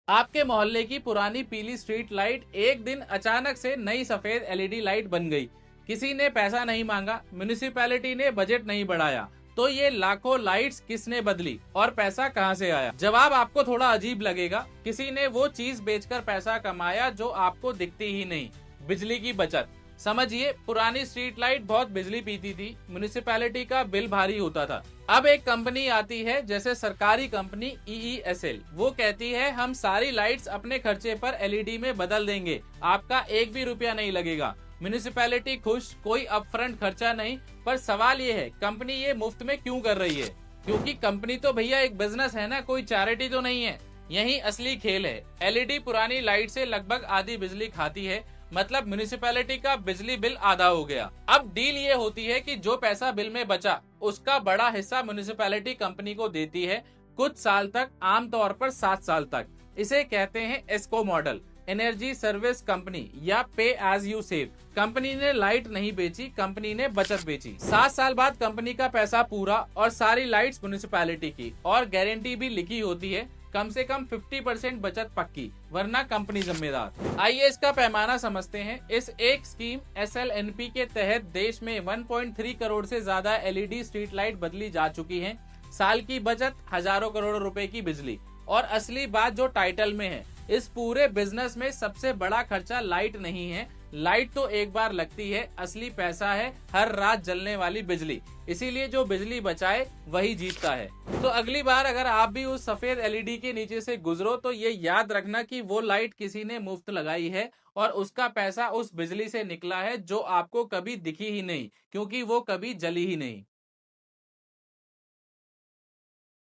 आपके मोहल्ले की पुरानी पीली स्ट्रीट लाइट एक दिन अचानक से नई सफेद एलईडी लाइट बन गई। किसी ने पैसा नहीं मांगा, म्युनिसिपैलिटी ने बजट नहीं बढ़ाया, तो ये लाखों लाइट्स किसने बदली और पैसा कहां से आया? जवाब आपको थोड़ा अजीब लगेगा। किसी ने वो चीज बेचकर पैसा कमाया जो आपको दिखती ही नहीं, बिजली की बचत। समझिए, पुरानी स्ट्रीट लाइट बहुत बिजली पीती थी, म्युनिसिपैलिटी का बिल भारी होता था। अब एक कंपनी आती है, जैसे सरकारी कंपनी ईईएसएल, वो कहती है हम सारी लाइट्स अपने खर्चे पर एलईडी में बदल देंगे, आपका एक भी रुपया नहीं लगेगा। म्युनिसिपैलिटी खुश, कोई अपफ्रंट खर्चा नहीं। पर सवाल ये है, कंपनी ये मुफ्त में क्यों कर रही है? क्योंकि कंपनी तो भैया एक बिजनेस है ना, कोई चैरिटी तो नहीं है। यही असली खेल है। एलईडी पुरानी लाइट से लगभग आधी बिजली खाती है, मतलब म्युनिसिपैलिटी का बिजली बिल आधा हो गया। अब डील ये होती है कि जो पैसा बिल में बचा, उसका बड़ा हिस्सा म्युनिसिपैलिटी कंपनी को देती है, कुछ साल तक, आमतौर पर 7 साल तक। इसे कहते हैं एस्को मॉडल, एनर्जी सर्विस कंपनी, या पे एज यू सेव। कंपनी ने लाइट नहीं बेची, कंपनी ने बचत बेची। 7 साल बाद कंपनी का पैसा पूरा और सारी लाइट्स म्युनिसिपैलिटी की, और गारंटी भी लिखी होती है, कम से कम 50% बचत पक्की, वरना कंपनी जिम्मेदार। आइए इसका पैमाना समझते हैं। इस एक स्कीम एसएलएनपी के तहत देश में 1.3 करोड़ से ज्यादा एलईडी स्ट्रीट लाइट बदली जा चुकी हैं। साल की बचत, हजारों करोड़ रुपए की बिजली। और असली बात जो टाइटल में है, इस पूरे बिजनेस में सबसे बड़ा खर्चा लाइट नहीं है। लाइट तो एक बार लगती है, असली पैसा है हर रात जलने वाली बिजली। इसीलिए जो बिजली बचाए वही जीतता है। तो अगली बार अगर आप भी उस सफेद एलईडी के नीचे से गुजरो, तो ये याद रखना कि वो लाइट किसी ने मुफ्त लगाई है, और उसका पैसा उस बिजली से निकला है जो आपको कभी दिखी ही नहीं, क्योंकि वो कभी जली ही नहीं।